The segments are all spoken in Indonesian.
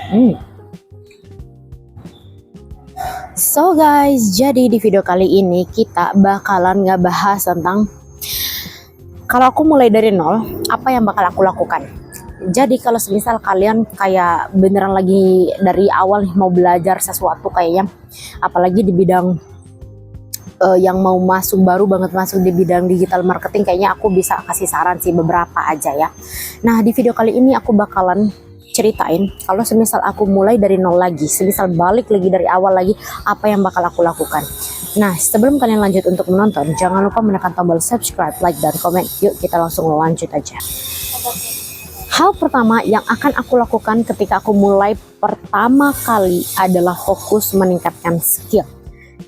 Hmm. So guys, jadi di video kali ini kita bakalan ngebahas tentang kalau aku mulai dari nol, apa yang bakal aku lakukan. Jadi kalau semisal kalian kayak beneran lagi dari awal nih mau belajar sesuatu kayaknya, apalagi di bidang yang mau masuk baru banget masuk di bidang digital marketing, kayaknya aku bisa kasih saran sih beberapa aja ya. Nah di video kali ini aku bakalan ceritain kalau semisal aku mulai dari nol lagi, semisal balik lagi dari awal lagi, apa yang bakal aku lakukan. Nah sebelum kalian lanjut untuk menonton, jangan lupa menekan tombol subscribe, like, dan komen. Yuk kita langsung lanjut aja. Hal pertama yang akan aku lakukan ketika aku mulai pertama kali adalah fokus meningkatkan skill.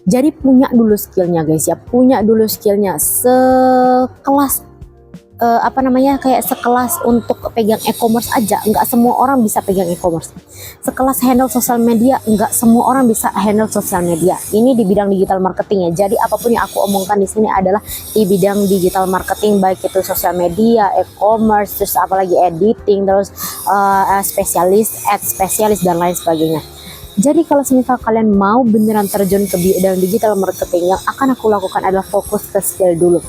Jadi punya dulu skillnya guys ya, punya dulu skillnya sekelas kayak sekelas untuk pegang e-commerce aja, nggak semua orang bisa pegang e-commerce. Sekelas handle sosial media, nggak semua orang bisa handle sosial media. Ini di bidang digital marketing ya. Jadi apapun yang aku omongkan di sini adalah di bidang digital marketing, baik itu sosial media, e-commerce, terus apalagi editing, terus spesialis, ad spesialis dan lain sebagainya. Jadi kalau semisal kalian mau beneran terjun ke bidang digital marketing, yang akan aku lakukan adalah fokus ke skill dulu.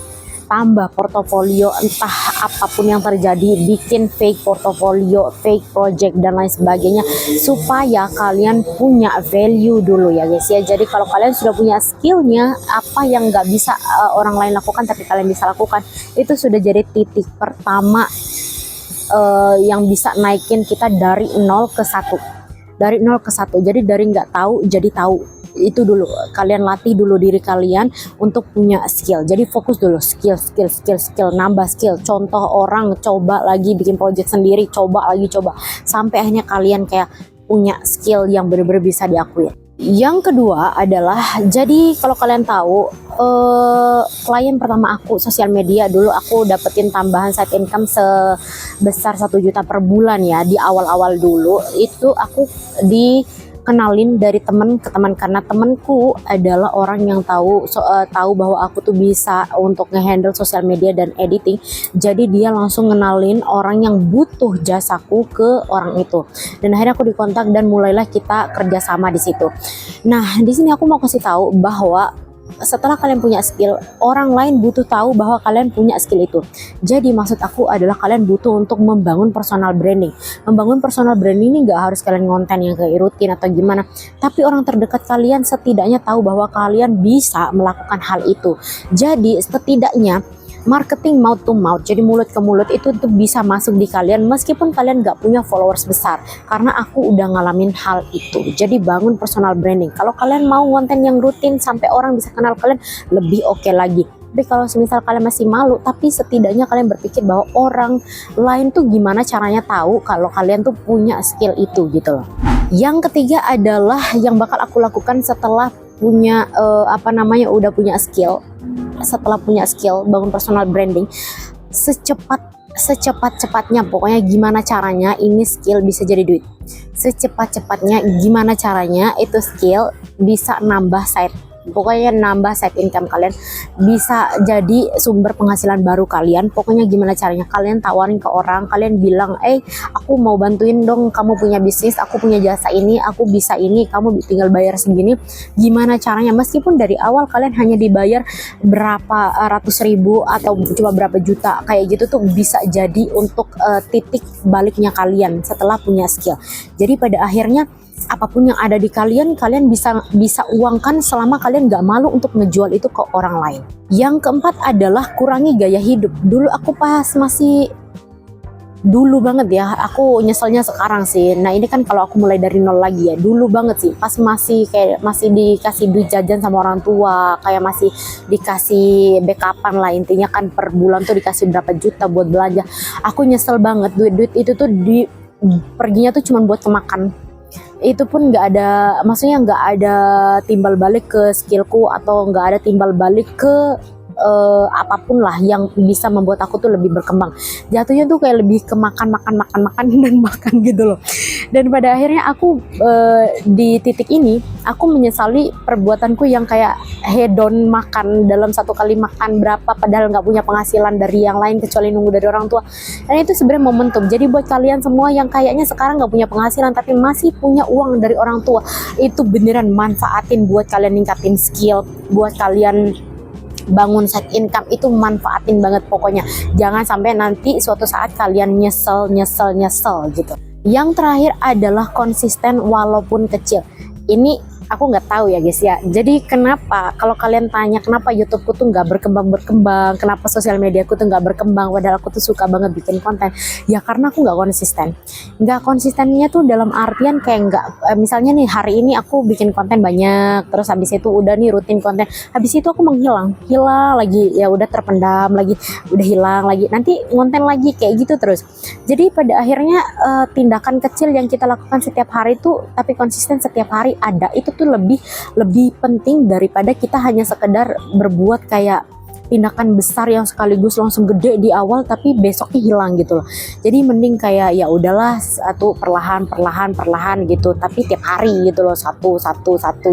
Tambah portofolio, entah apapun yang terjadi, bikin fake portofolio, fake project dan lain sebagainya, supaya kalian punya value dulu ya guys ya. Jadi kalau kalian sudah punya skillnya, apa yang nggak bisa orang lain lakukan tapi kalian bisa lakukan, itu sudah jadi titik pertama yang bisa naikin kita dari 0 ke 1. Dari 0 ke 1, jadi dari nggak tahu jadi tahu. Itu dulu, kalian latih dulu diri kalian untuk punya skill. Jadi fokus dulu, skill, nambah skill. Contoh orang coba lagi bikin project sendiri, coba lagi, sampai akhirnya kalian kayak punya skill yang benar-benar bisa diakui. Yang kedua adalah, jadi kalau kalian tahu klien pertama aku sosial media, dulu aku dapetin tambahan side income sebesar 1 juta per bulan ya. Di awal-awal dulu itu aku dikenalin dari teman ke teman, karena temanku adalah orang yang tahu bahwa aku tuh bisa untuk ngehandle sosial media dan editing. Jadi dia langsung ngenalin orang yang butuh jasaku ke orang itu, dan akhirnya aku dikontak dan mulailah kita kerjasama di situ. Nah di sini aku mau kasih tahu bahwa setelah kalian punya skill, orang lain butuh tahu bahwa kalian punya skill itu. Jadi maksud aku adalah kalian butuh untuk membangun personal branding. Membangun personal branding ini nggak harus kalian ngonten yang kayak rutin atau gimana, tapi orang terdekat kalian setidaknya tahu bahwa kalian bisa melakukan hal itu. Jadi setidaknya marketing mouth to mouth, jadi mulut ke mulut, itu tuh bisa masuk di kalian meskipun kalian nggak punya followers besar, karena aku udah ngalamin hal itu. Jadi bangun personal branding. Kalau kalian mau konten yang rutin sampai orang bisa kenal kalian, lebih oke lagi. Tapi kalau semisal kalian masih malu, tapi setidaknya kalian berpikir bahwa orang lain tuh gimana caranya tahu kalau kalian tuh punya skill itu gitu loh. Yang ketiga adalah yang bakal aku lakukan setelah punya udah punya skill. Setelah punya skill, bangun personal branding, secepat-cepatnya, pokoknya gimana caranya ini skill bisa jadi duit. Secepat-cepatnya gimana caranya itu skill bisa nambah side income kalian, bisa jadi sumber penghasilan baru kalian. Pokoknya gimana caranya kalian tawarin ke orang, kalian bilang, aku mau bantuin dong, kamu punya bisnis, aku punya jasa ini, aku bisa ini, kamu tinggal bayar segini. Gimana caranya, meskipun dari awal kalian hanya dibayar berapa ratus ribu atau cuma berapa juta, kayak gitu tuh bisa jadi untuk titik baliknya kalian setelah punya skill. Jadi pada akhirnya apapun yang ada di kalian bisa uangkan selama kalian gak malu untuk ngejual itu ke orang lain. Yang keempat adalah kurangi gaya hidup. Dulu aku pas masih dulu banget ya, aku nyeselnya sekarang sih. Nah ini kan kalau aku mulai dari nol lagi ya, dulu banget sih pas masih dikasih duit jajan sama orang tua, kayak masih dikasih backupan lah, intinya kan per bulan tuh dikasih berapa juta buat belanja. Aku nyesel banget, duit itu tuh perginya tuh cuma buat kemakan. Itu pun nggak ada, maksudnya nggak ada timbal balik ke skillku, atau nggak ada timbal balik ke apapun lah yang bisa membuat aku tuh lebih berkembang. Jatuhnya tuh kayak lebih ke makan dan makan gitu loh. Dan pada akhirnya aku di titik ini aku menyesali perbuatanku yang kayak hedon makan dalam satu kali makan berapa padahal nggak punya penghasilan dari yang lain kecuali nunggu dari orang tua. Dan itu sebenarnya momentum. Jadi buat kalian semua yang kayaknya sekarang nggak punya penghasilan tapi masih punya uang dari orang tua, itu beneran manfaatin buat kalian ningkatin skill, buat kalian bangun side income, itu manfaatin banget pokoknya. Jangan sampai nanti suatu saat kalian nyesel gitu. Yang terakhir adalah konsisten walaupun kecil. Ini aku nggak tahu ya guys ya. Jadi kenapa kalau kalian tanya kenapa YouTubeku tuh nggak berkembang, kenapa sosial mediaku tuh nggak berkembang padahal aku tuh suka banget bikin konten, ya karena aku nggak konsisten. Nggak konsistennya tuh dalam artian kayak nggak, misalnya nih hari ini aku bikin konten banyak, terus habis itu udah nih rutin konten, habis itu aku hilang lagi, ya udah terpendam lagi, udah hilang lagi, nanti konten lagi kayak gitu terus. Jadi pada akhirnya tindakan kecil yang kita lakukan setiap hari tuh tapi konsisten setiap hari ada, itu tuh lebih penting daripada kita hanya sekedar berbuat kayak tindakan besar yang sekaligus langsung gede di awal tapi besoknya hilang gitu loh. Jadi mending kayak ya udahlah satu perlahan gitu, tapi tiap hari gitu loh, satu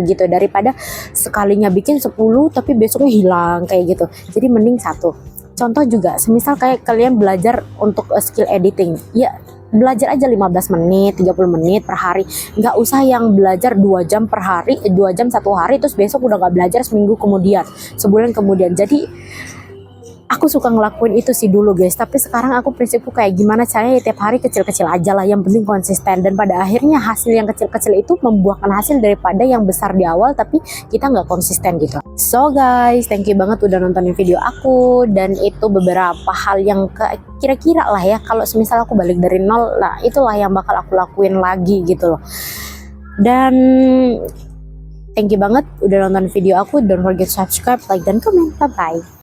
gitu, daripada sekalinya bikin 10 tapi besoknya hilang kayak gitu. Jadi mending satu. Contoh juga, semisal kayak kalian belajar untuk skill editing, ya belajar aja 15 menit, 30 menit per hari. Nggak usah yang belajar 2 jam per hari, 2 jam satu hari, terus besok udah nggak belajar seminggu kemudian, sebulan kemudian. Jadi aku suka ngelakuin itu sih dulu guys, tapi sekarang aku prinsipku kayak gimana caranya tiap hari kecil-kecil aja lah, yang penting konsisten. Dan pada akhirnya hasil yang kecil-kecil itu membuahkan hasil daripada yang besar di awal tapi kita nggak konsisten gitu. So guys, thank you banget udah nontonin video aku, dan itu beberapa hal yang kira-kira lah ya, kalau semisal aku balik dari nol, nah itulah yang bakal aku lakuin lagi gitu loh. Dan thank you banget udah nonton video aku, don't forget subscribe, like, dan comment. Bye bye.